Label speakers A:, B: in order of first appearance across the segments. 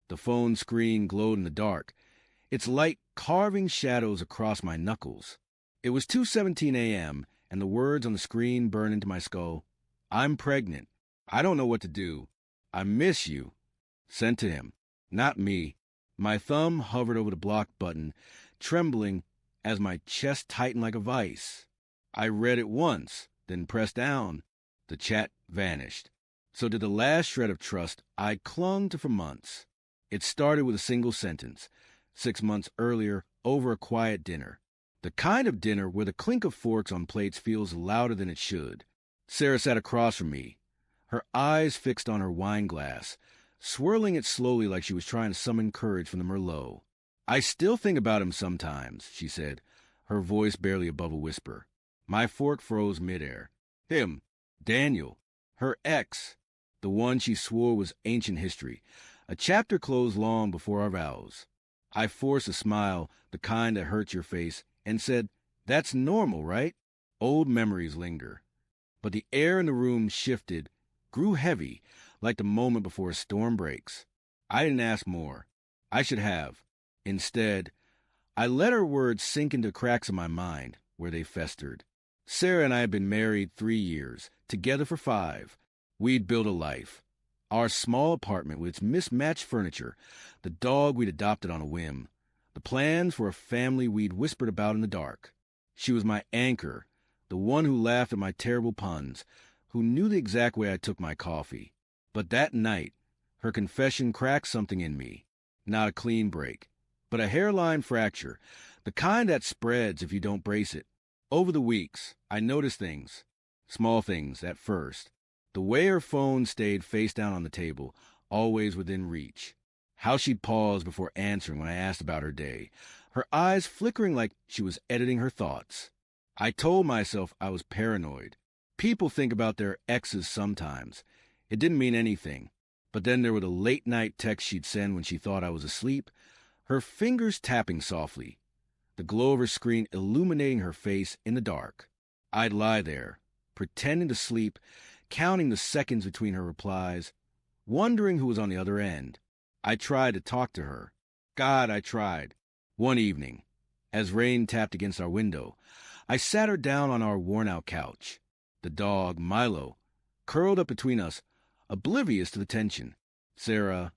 A: The phone screen glowed in the dark, its light carving shadows across my knuckles. It was 2:17 a.m., and the words on the screen burned into my skull. I'm pregnant. I don't know what to do. I miss you. Sent to him. Not me. My thumb hovered over the block button, trembling as my chest tightened like a vice. I read it once, then pressed down. The chat vanished. So did the last shred of trust I clung to for months. It started with a single sentence, 6 months earlier, over a quiet dinner. The kind of dinner where the clink of forks on plates feels louder than it should. Sarah sat across from me, her eyes fixed on her wine glass, swirling it slowly like she was trying to summon courage from the Merlot. I still think about him sometimes, she said, her voice barely above a whisper. My fork froze midair. Him, Daniel, her ex, the one she swore was ancient history, a chapter closed long before our vows. I forced a smile, the kind that hurts your face, and said, That's normal, right? Old memories linger. But the air in the room shifted, grew heavy, like the moment before a storm breaks. I didn't ask more. I should have. Instead, I let her words sink into cracks in my mind, where they festered. Sarah and I had been married 3 years, together for 5. We'd built a life. Our small apartment with its mismatched furniture, the dog we'd adopted on a whim, the plans for a family we'd whispered about in the dark. She was my anchor, the one who laughed at my terrible puns, who knew the exact way I took my coffee. But that night, her confession cracked something in me. Not a clean break, but a hairline fracture, the kind that spreads if you don't brace it. Over the weeks, I noticed things, small things at first. The way her phone stayed face down on the table, always within reach. How she'd pause before answering when I asked about her day, her eyes flickering like she was editing her thoughts. I told myself I was paranoid. People think about their exes sometimes. It didn't mean anything. But then there were the late-night texts she'd send when she thought I was asleep, her fingers tapping softly, the glow of her screen illuminating her face in the dark. I'd lie there, pretending to sleep, counting the seconds between her replies, wondering who was on the other end. I tried to talk to her. God, I tried. One evening, as rain tapped against our window, I sat her down on our worn-out couch. The dog, Milo, curled up between us, oblivious to the tension. Sarah,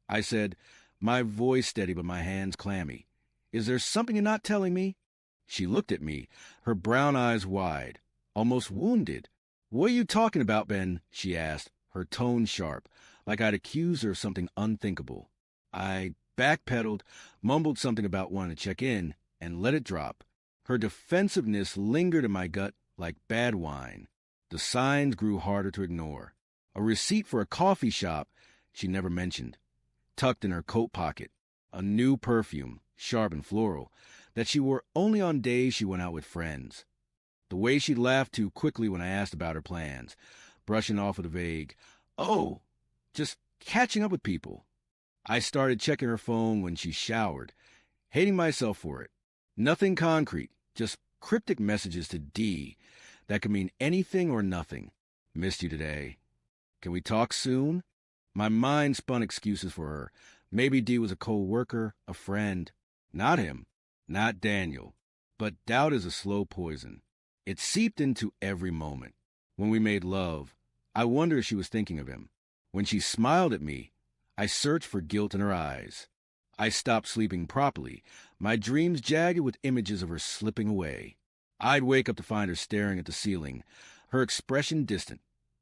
A: I said, my voice steady but my hands clammy, is there something you're not telling me? She looked at me, her brown eyes wide, almost wounded. What are you talking about, Ben? She asked, her tone sharp, like I'd accused her of something unthinkable. I backpedaled, mumbled something about wanting to check in, and let it drop. Her defensiveness lingered in my gut like bad wine. The signs grew harder to ignore. A receipt for a coffee shop she never mentioned, tucked in her coat pocket. A new perfume, sharp and floral, that she wore only on days she went out with friends. The way she laughed too quickly when I asked about her plans, brushing off with a vague, oh, just catching up with people. I started checking her phone when she showered, hating myself for it. Nothing concrete, just cryptic messages to D that could mean anything or nothing. Missed you today. Can we talk soon? My mind spun excuses for her. Maybe D was a co-worker, a friend. Not him. Not Daniel. But doubt is a slow poison. It seeped into every moment. When we made love, I wondered if she was thinking of him. When she smiled at me, I searched for guilt in her eyes. I stopped sleeping properly, my dreams jagged with images of her slipping away. I'd wake up to find her staring at the ceiling, her expression distant,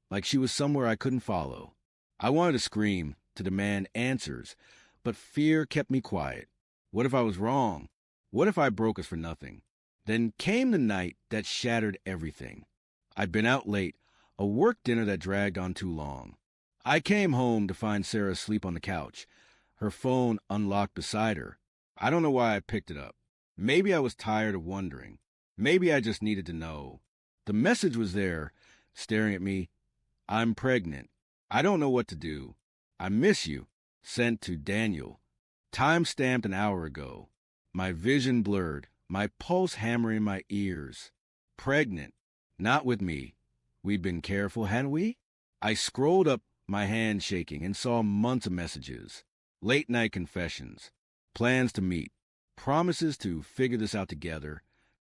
A: like she was somewhere I couldn't follow. I wanted to scream, to demand answers, but fear kept me quiet. What if I was wrong? What if I broke us for nothing? Then came the night that shattered everything. I'd been out late, a work dinner that dragged on too long. I came home to find Sarah asleep on the couch, her phone unlocked beside her. I don't know why I picked it up. Maybe I was tired of wondering. Maybe I just needed to know. The message was there, staring at me. I'm pregnant. I don't know what to do. I miss you. Sent to Daniel. Time stamped an hour ago. My vision blurred, my pulse hammering in my ears. Pregnant. Not with me. We'd been careful, hadn't we? I scrolled up, my hand shaking, and saw months of messages. Late-night confessions, plans to meet, promises to figure this out together.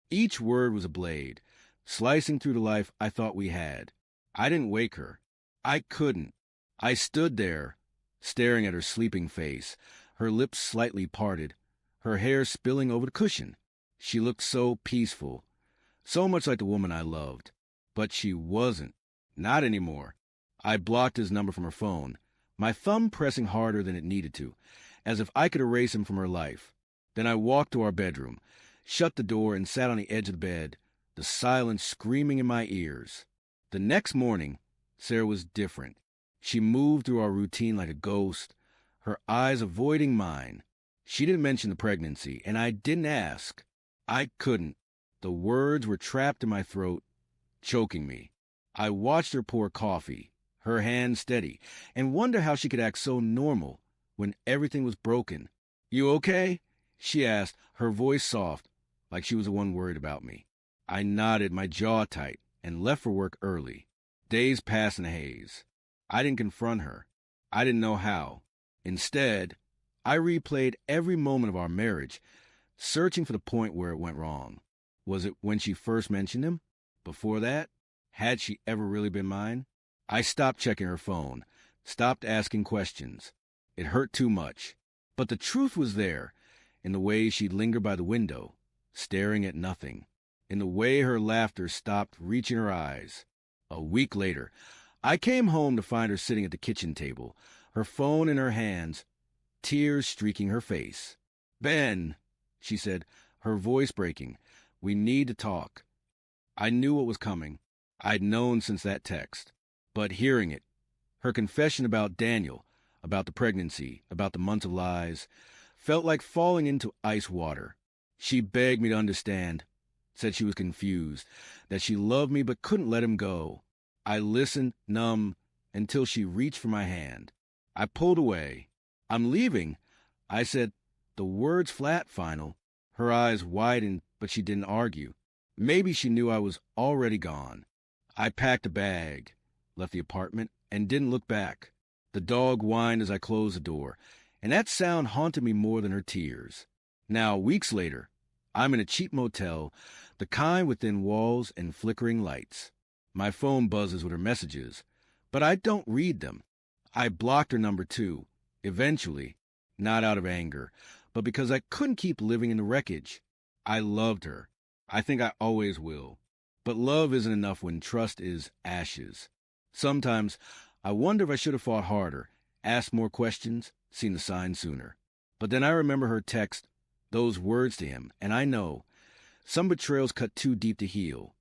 A: Each word was a blade, slicing through the life I thought we had. I didn't wake her. I couldn't. I stood there, staring at her sleeping face, her lips slightly parted, her hair spilling over the cushion. She looked so peaceful, so much like the woman I loved. But she wasn't. Not anymore. I blocked his number from her phone, my thumb pressing harder than it needed to, as if I could erase him from her life. Then I walked to our bedroom, shut the door, and sat on the edge of the bed, the silence screaming in my ears. The next morning, Sarah was different. She moved through our routine like a ghost, her eyes avoiding mine. She didn't mention the pregnancy, and I didn't ask. I couldn't. The words were trapped in my throat, choking me. I watched her pour coffee, her hand steady, and wonder how she could act so normal when everything was broken. "You okay?" she asked, her voice soft, like she was the one worried about me. I nodded, my jaw tight, and left for work early. Days passed in a haze. I didn't confront her. I didn't know how. Instead, I replayed every moment of our marriage, searching for the point where it went wrong. Was it when she first mentioned him? Before that? Had she ever really been mine? I stopped checking her phone, stopped asking questions. It hurt too much. But the truth was there, in the way she'd linger by the window, staring at nothing, in the way her laughter stopped reaching her eyes. A week later, I came home to find her sitting at the kitchen table, her phone in her hands, tears streaking her face. "Ben," she said, her voice breaking, "we need to talk." I knew what was coming. I'd known since that text. But hearing it, her confession about Daniel, about the pregnancy, about the months of lies, felt like falling into ice water. She begged me to understand, said she was confused, that she loved me but couldn't let him go. I listened, numb, until she reached for my hand. I pulled away. "I'm leaving," I said, the words flat, final. Her eyes widened, but she didn't argue. Maybe she knew I was already gone. I packed a bag, left the apartment, and didn't look back. The dog whined as I closed the door, and that sound haunted me more than her tears. Now, weeks later, I'm in a cheap motel, the kind with thin walls and flickering lights. My phone buzzes with her messages, but I don't read them. I blocked her number too, eventually, not out of anger, but because I couldn't keep living in the wreckage. I loved her. I think I always will. But love isn't enough when trust is ashes. Sometimes I wonder if I should have fought harder, asked more questions, seen the signs sooner. But then I remember her text, those words to him, and I know some betrayals cut too deep to heal.